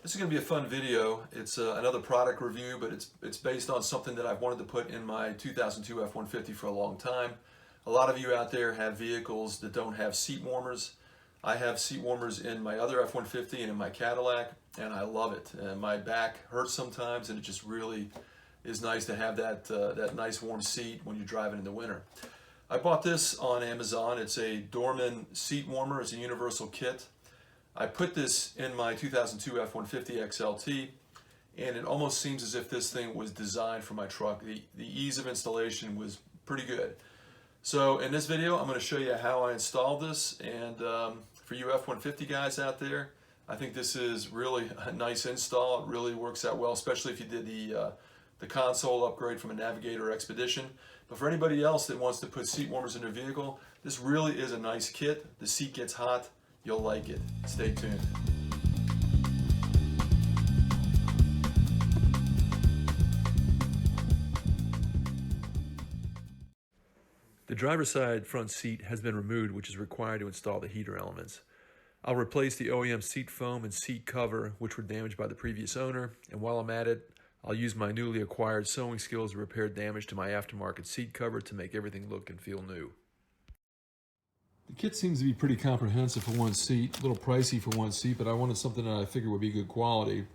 This is going to be a fun video. It's another product review, but it's based on something that I've wanted to put in my 2002 F-150 for a long time. A lot of you out there have vehicles that don't have seat warmers. I have seat warmers in my other F-150 and in my Cadillac, and I love it. My back hurts sometimes, and it just really is nice to have that nice warm seat when you're driving in the winter. I bought this on Amazon. It's a Dorman seat warmer. It's a universal kit. I put this in my 2002 F150 XLT, and it almost seems as if this thing was designed for my truck. The ease of installation was pretty good. So in this video, I'm going to show you how I installed this, and for you F150 guys out there, I think this is really a nice install. It really works out well, especially if you did the console upgrade from a Navigator Expedition. But for anybody else that wants to put seat warmers in their vehicle, this really is a nice kit. The seat gets hot. You'll like it. Stay tuned. The driver's side front seat has been removed, which is required to install the heater elements. I'll replace the OEM seat foam and seat cover, which were damaged by the previous owner, and while I'm at it, I'll use my newly acquired sewing skills to repair damage to my aftermarket seat cover to make everything look and feel new. The kit seems to be pretty comprehensive for one seat, a little pricey for one seat, but I wanted something that I figured would be good quality.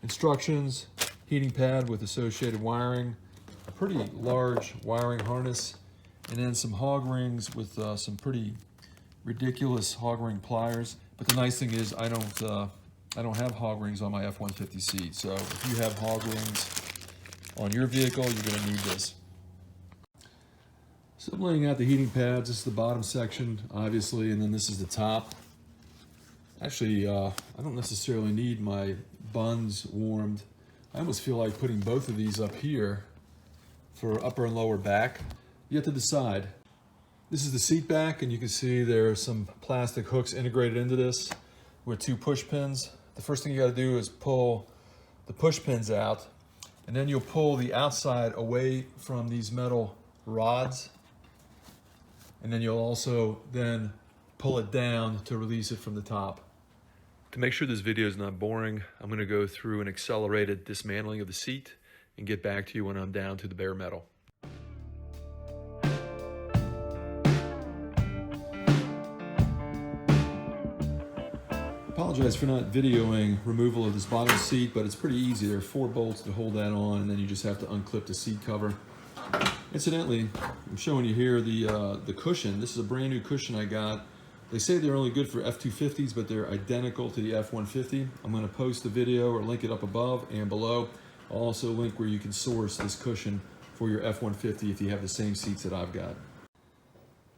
Instructions, heating pad with associated wiring, a pretty large wiring harness, and then some hog rings with some pretty ridiculous hog ring pliers. But the nice thing is I don't have hog rings on my F-150 seat, so if you have hog rings on your vehicle, you're going to need this. So I'm laying out the heating pads. This is the bottom section, obviously, and then this is the top. Actually, I don't necessarily need my buns warmed. I almost feel like putting both of these up here for upper and lower back. You have to decide. This is the seat back, and you can see there are some plastic hooks integrated into this with two push pins. The first thing you got to do is pull the push pins out, and then you'll pull the outside away from these metal rods. And then you'll also then pull it down to release it from the top. To make sure this video is not boring, I'm going to go through an accelerated dismantling of the seat and get back to you when I'm down to the bare metal. Apologize for not videoing removal of this bottom seat, but it's pretty easy. There are 4 bolts to hold that on, and then you just have to unclip the seat cover. Incidentally, I'm showing you here the cushion. This is a brand new cushion I got. They say they're only good for F250s, but they're identical to the F150. I'm going to post the video or link it up above and below. I'll also link where you can source this cushion for your F150 if you have the same seats that I've got.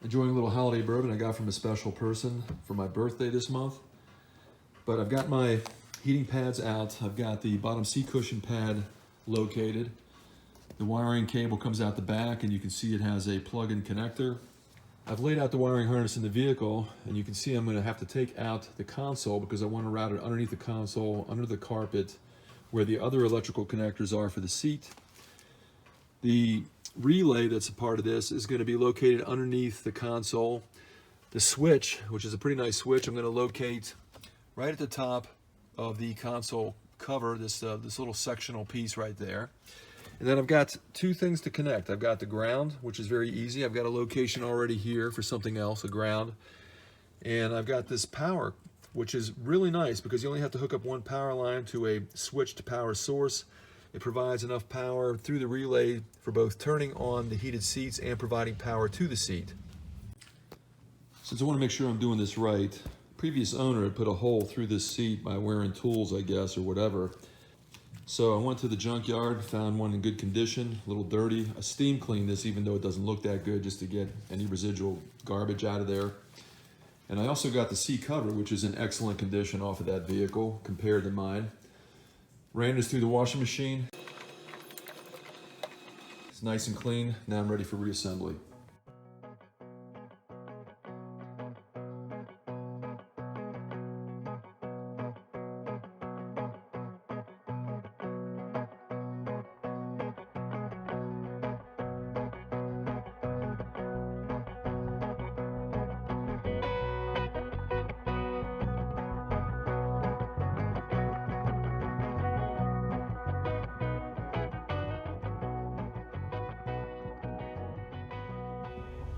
Enjoying a little holiday bourbon I got from a special person for my birthday this month. But I've got my heating pads out. I've got the bottom seat cushion pad located. The wiring cable comes out the back, and you can see it has a plug-in connector. I've laid out the wiring harness in the vehicle, and you can see I'm going to have to take out the console because I want to route it underneath the console, under the carpet, where the other electrical connectors are for the seat. The relay that's a part of this is going to be located underneath the console. The switch, which is a pretty nice switch, I'm going to locate right at the top of the console cover, this little sectional piece right there. And then I've got 2 things to connect. I've got the ground, which is very easy. I've got a location already here for something else, a ground. And I've got this power, which is really nice because you only have to hook up one power line to a switched power source. It provides enough power through the relay for both turning on the heated seats and providing power to the seat. Since I want to make sure I'm doing this right, the previous owner had put a hole through this seat by wearing tools, I guess, or whatever. So I went to the junkyard, found one in good condition, a little dirty. I steam cleaned this even though it doesn't look that good, just to get any residual garbage out of there. And I also got the seat cover, which is in excellent condition off of that vehicle compared to mine. Ran this through the washing machine. It's nice and clean. Now I'm ready for reassembly.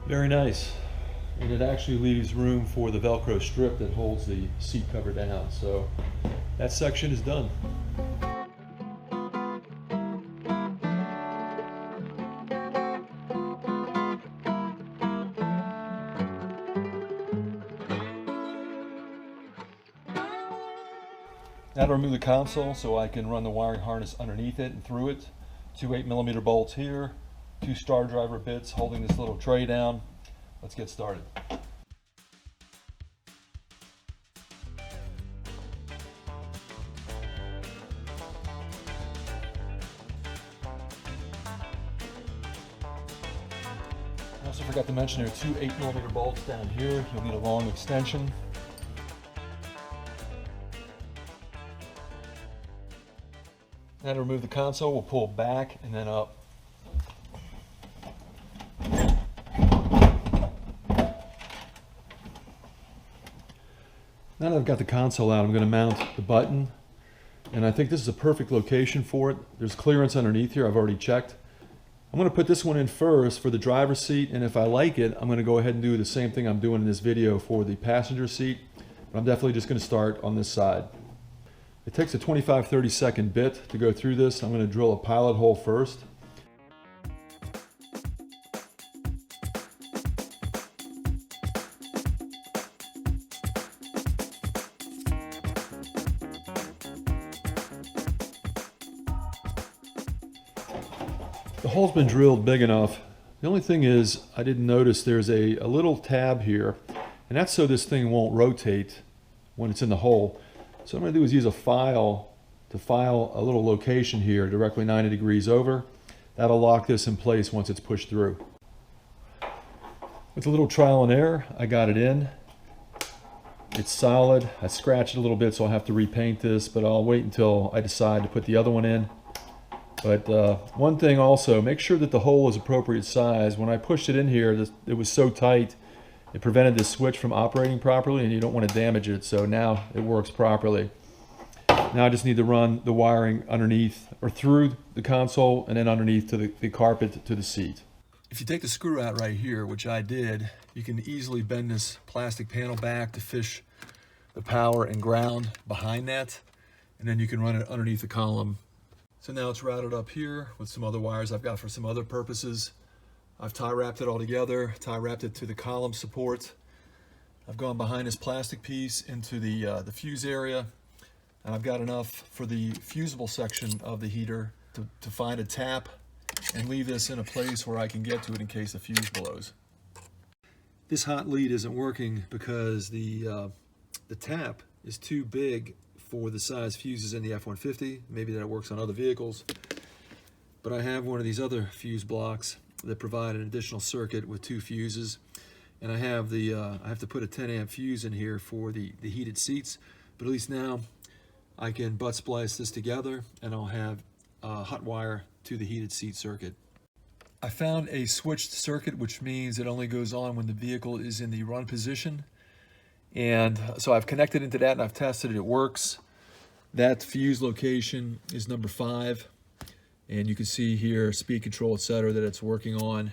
Very nice. And it actually leaves room for the Velcro strip that holds the seat cover down. So that section is done. Now to remove the console so I can run the wiring harness underneath it and through it. Two 8mm bolts here, two star driver bits holding this little tray down. Let's get started. I also forgot to mention there are two 8mm bolts down here. You'll need a long extension. Now to remove the console, we'll pull back and then up. Now that I've got the console out, I'm going to mount the button. And I think this is a perfect location for it. There's clearance underneath here, I've already checked. I'm going to put this one in first for the driver's seat, and if I like it, I'm going to go ahead and do the same thing I'm doing in this video for the passenger seat. But I'm definitely just going to start on this side. It takes a 25-30 second bit to go through this. I'm going to drill a pilot hole first. The hole's been drilled big enough. The only thing is I didn't notice there's a little tab here, and that's so this thing won't rotate when it's in the hole. So what I'm going to do is use a file to file a little location here directly 90 degrees over. That'll lock this in place once it's pushed through. With a little trial and error, I got it in. It's solid. I scratched it a little bit, so I'll have to repaint this, but I'll wait until I decide to put the other one in. But one thing also, make sure that the hole is appropriate size. When I pushed it in here, it was so tight, it prevented this switch from operating properly, and you don't want to damage it, so now it works properly. Now I just need to run the wiring underneath, or through the console, and then underneath to the carpet to the seat. If you take the screw out right here, which I did, you can easily bend this plastic panel back to fish the power and ground behind that, and then you can run it underneath the column. So now it's routed up here with some other wires I've got for some other purposes. I've tie wrapped it all together, tie wrapped it to the column support. I've gone behind this plastic piece into the fuse area, and I've got enough for the fusible section of the heater to find a tap and leave this in a place where I can get to it in case the fuse blows. This hot lead isn't working because the tap is too big for the size fuses in the F150. Maybe that works on other vehicles, but I have one of these other fuse blocks that provide an additional circuit with two fuses, and I have I have to put a 10 amp fuse in here for the heated seats, but at least now I can butt splice this together and I'll have hot wire to the heated seat circuit. I found a switched circuit, which means it only goes on when the vehicle is in the run position, and so I've connected into that and I've tested it. It works. That fuse location is number 5. And you can see here, speed control, etc., that it's working on.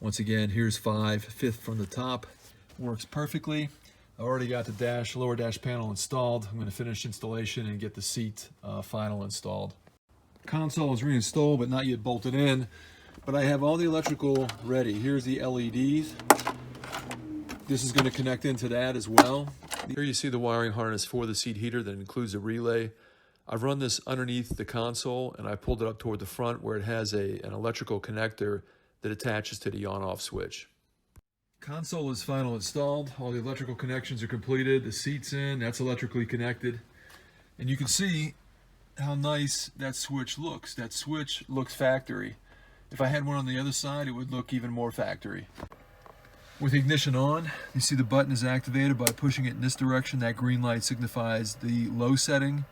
Once again, here's 5, 5th from the top. Works perfectly. I already got the lower dash panel installed. I'm going to finish installation and get the seat final installed. Console is reinstalled, but not yet bolted in. But I have all the electrical ready. Here's the LEDs. This is going to connect into that as well. Here you see the wiring harness for the seat heater that includes a relay. I've run this underneath the console and I pulled it up toward the front where it has an electrical connector that attaches to the on-off switch. Console is finally installed. All the electrical connections are completed. The seat's in, that's electrically connected. And you can see how nice that switch looks. That switch looks factory. If I had one on the other side, it would look even more factory. With ignition on, you see the button is activated by pushing it in this direction. That green light signifies the low setting.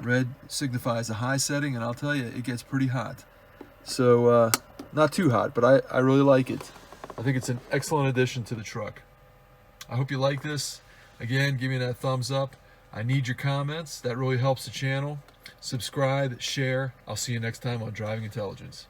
Red signifies the high setting, and I'll tell you, it gets pretty hot. So, not too hot, but I really like it. I think it's an excellent addition to the truck. I hope you like this. Again, give me that thumbs up. I need your comments. That really helps the channel. Subscribe, share. I'll see you next time on Driving Intelligence.